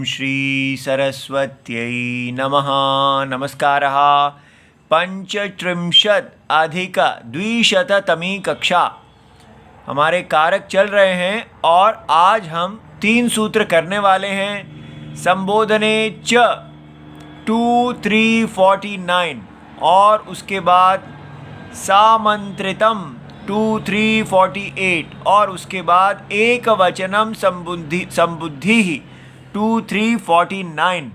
श्री सरस्वत्यै नमः। नमस्कारः। पंचत्रिंशदधिक-द्विशततमी कक्षा हमारे कारक चल रहे हैं और आज हम 3 सूत्र करने वाले हैं। संबोधने च 2-3-49 और उसके बाद सामंत्रितम 2-3-48 और उसके बाद एक वचनम संबुद्धि 2-3-49।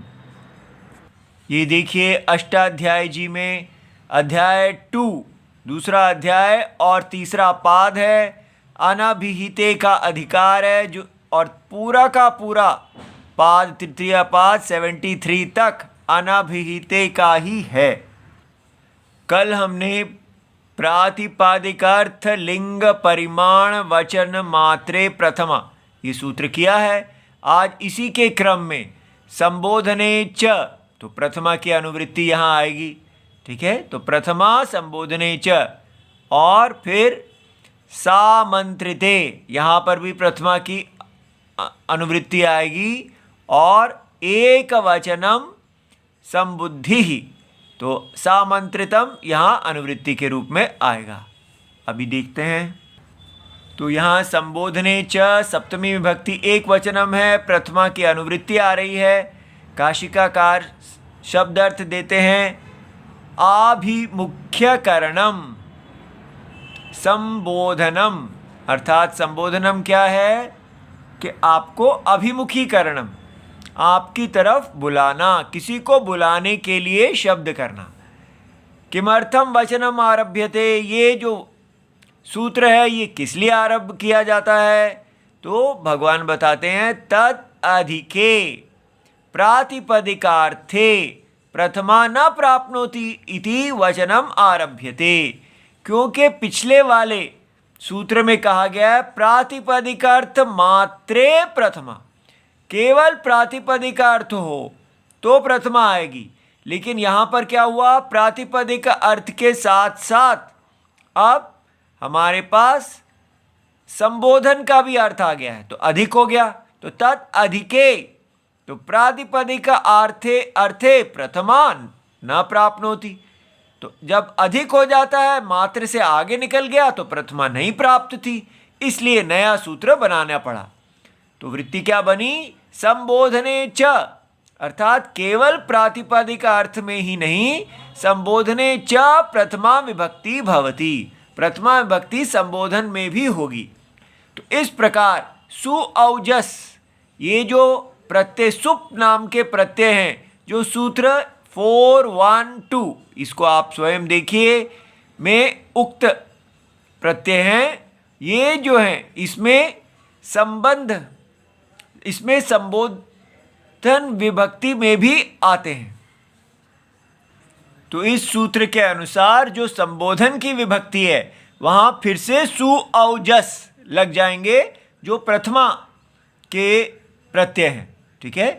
ये देखिए अष्टाध्यायी जी में अध्याय 2 दूसरा अध्याय और तीसरा पाद है। अनभिहिते का अधिकार है जो और पूरा का पूरा पाद तृतीय पाद 73 तक अनभिहिते का ही है। कल हमने प्रातिपादिकार्थ लिंग परिमाण वचन मात्रे प्रथमा ये सूत्र किया है। आज इसी के क्रम में संबोधने च तो प्रथमा की अनुवृत्ति यहाँ आएगी। ठीक है, तो प्रथमा संबोधने च और फिर सामंत्रिते यहाँ पर भी प्रथमा की अनुवृत्ति आएगी और एक वचनम संबुद्धि तो सामंत्रितम यहाँ अनुवृत्ति के रूप में आएगा। अभी देखते हैं। तो यहाँ संबोधने च सप्तमी विभक्ति एक वचनम है, प्रथमा की अनुवृत्ति आ रही है। काशिकाकार शब्द अर्थ देते हैं आभिमुख्यकरणम संबोधनम, अर्थात संबोधनम क्या है कि आपको अभिमुखीकरणम आपकी तरफ बुलाना, किसी को बुलाने के लिए शब्द करना। किमर्थम वचनम आरभ्यते, ये जो सूत्र है ये किस लिए आरंभ किया जाता है? तो भगवान बताते हैं तद अधिके प्रातिपदिकार्थे प्रथमा न प्राप्नोति इति वचनम आरभ्यते। क्योंकि पिछले वाले सूत्र में कहा गया है प्रातिपदिकार्थ मात्रे प्रथमा, केवल प्रातिपदिक अर्थ हो तो प्रथमा आएगी। लेकिन यहाँ पर क्या हुआ, प्रातिपदिक अर्थ के साथ साथ अब हमारे पास संबोधन का भी अर्थ आ गया है तो अधिक हो गया। तो तत् अधिके तो प्रातिपदिक अर्थे अर्थे प्रथमान न प्राप्नोति, तो जब अधिक हो जाता है मात्र से आगे निकल गया तो प्रथमा नहीं प्राप्त थी, इसलिए नया सूत्र बनाना पड़ा। तो वृत्ति क्या बनी, संबोधने च, अर्थात केवल प्रातिपदिक अर्थ में ही नहीं, संबोधने च प्रथमा विभक्ति भवति, प्रथमा विभक्ति संबोधन में भी होगी। तो इस प्रकार सुऔजस ये जो प्रत्यय सुप नाम के प्रत्यय हैं, जो सूत्र 4-1-2 इसको आप स्वयं देखिए में उक्त प्रत्यय हैं, ये जो हैं इसमें संबंध, इसमें संबोधन विभक्ति में भी आते हैं। तो इस सूत्र के अनुसार जो संबोधन की विभक्ति है वहां फिर से सुऔजस लग जाएंगे जो प्रथमा के प्रत्यय हैं। ठीक है,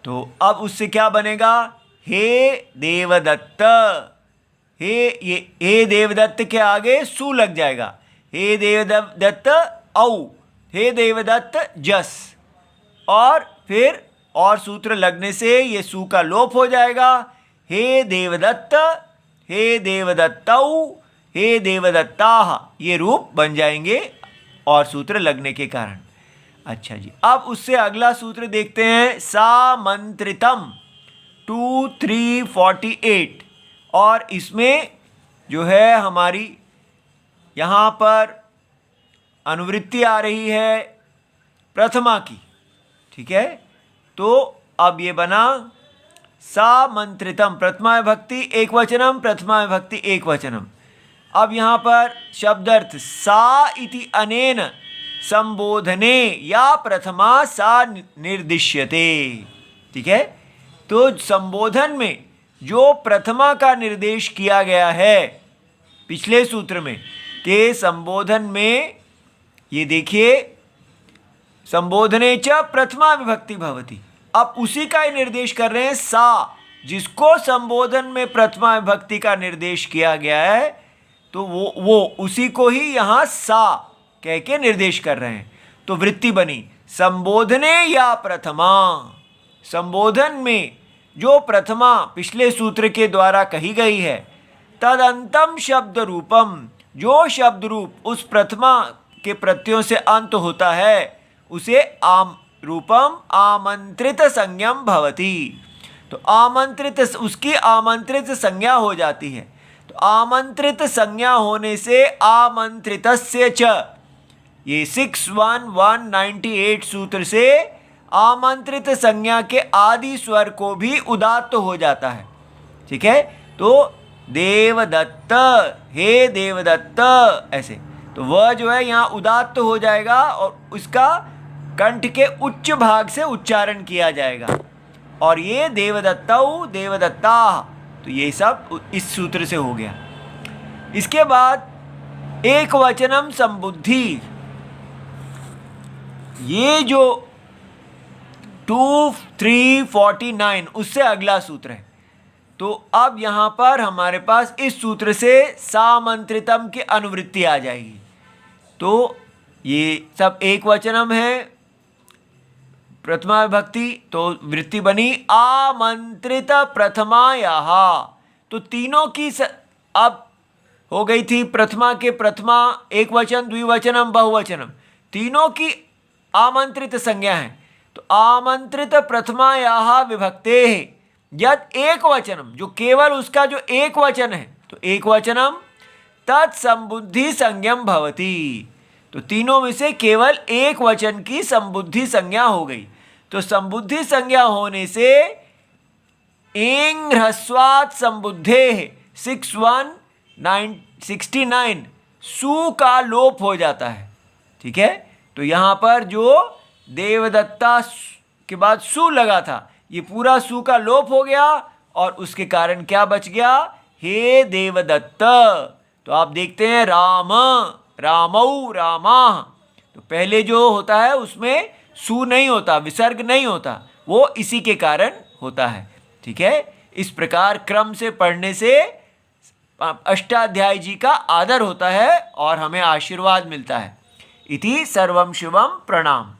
तो अब उससे क्या बनेगा, हे देवदत्त, हे देवदत्त के आगे सु लग जाएगा, हे देवदत्त औ, हे देवदत्त जस, और फिर और सूत्र लगने से ये सु का लोप हो जाएगा। हे देवदत्त, हे देवदत्तौ, हे देवदत्ताः, ये रूप बन जाएंगे और सूत्र लगने के कारण। अच्छा जी, अब उससे अगला सूत्र देखते हैं सामंत्रितम 2-3-48 और इसमें जो है हमारी यहाँ पर अनुवृत्ति आ रही है प्रथमा की। ठीक है, तो अब ये बना सामंत्रितम, प्रथमा विभक्ति एक वचनम, प्रथमा विभक्ति एक वचनम। अब यहाँ पर शब्दार्थ सा इति अनेन संबोधने या प्रथमा सा निर्दिश्यते। ठीक है, तो संबोधन में जो प्रथमा का निर्देश किया गया है पिछले सूत्र में के संबोधन में, ये देखिए संबोधने च प्रथमा विभक्ति भवति, अब उसी का ही निर्देश कर रहे हैं सा, जिसको संबोधन में प्रथमा विभक्ति का निर्देश किया गया है तो वो उसी को ही यहाँ सा कह के निर्देश कर रहे हैं। तो वृत्ति बनी संबोधने या प्रथमा, संबोधन में जो प्रथमा पिछले सूत्र के द्वारा कही गई है, तदंतम शब्द रूपम, जो शब्द रूप उस प्रथमा के प्रत्ययों से अंत होता है, उसे आम रूपम आमंत्रित संज्ञम भवति। तो आमंत्रित, उसकी आमंत्रित संज्ञा हो जाती है। तो आमंत्रित संज्ञा होने से आमंत्रितस्य च, ये 61198 सूत्र से आमंत्रित संज्ञा के आदि स्वर को भी उदात्त हो जाता है। ठीक है, तो देवदत्त, हे देवदत्त, ऐसे। तो वह जो है यहाँ उदात्त हो जाएगा और उसका कंठ के उच्च भाग से उच्चारण किया जाएगा। और ये देवदत्तौ देवदत्ता, तो ये सब इस सूत्र से हो गया। इसके बाद एक वचनम संबुद्धि, ये जो 2349 उससे अगला सूत्र है। तो अब यहाँ पर हमारे पास इस सूत्र से सामंत्रितम की अनुवृत्ति आ जाएगी। तो ये सब एक वचनम है, प्रथमा विभक्ति, तो वृत्ति बनी आमंत्रित प्रथमायाः। तो तीनों की अब हो गई थी प्रथमा के प्रथमा, एक वचन, द्विवचनम, बहुवचनम, तीनों की आमंत्रित संज्ञा है। तो आमंत्रित प्रथमायाः विभक्तेः यत् एक वचनम, जो केवल उसका जो एक वचन है, तो एक वचनम तत्संबुद्धि संज्ञम भवति। तो तीनों में से केवल एक वचन की संबुद्धि संज्ञा हो गई। तो संबुद्धि संज्ञा होने से एंग ह्रस्वात् संबुद्धेः 6169 सु का लोप हो जाता है। ठीक है, तो यहाँ पर जो देवदत्ता के बाद सु लगा था, ये पूरा सु का लोप हो गया और उसके कारण क्या बच गया, हे देवदत्त। तो आप देखते हैं राम, रामौ, रामा, तो पहले जो होता है उसमें सु नहीं होता, विसर्ग नहीं होता, वो इसी के कारण होता है। ठीक है, इस प्रकार क्रम से पढ़ने से अष्टाध्यायी जी का आदर होता है और हमें आशीर्वाद मिलता है। इति सर्वम शिवम, प्रणाम।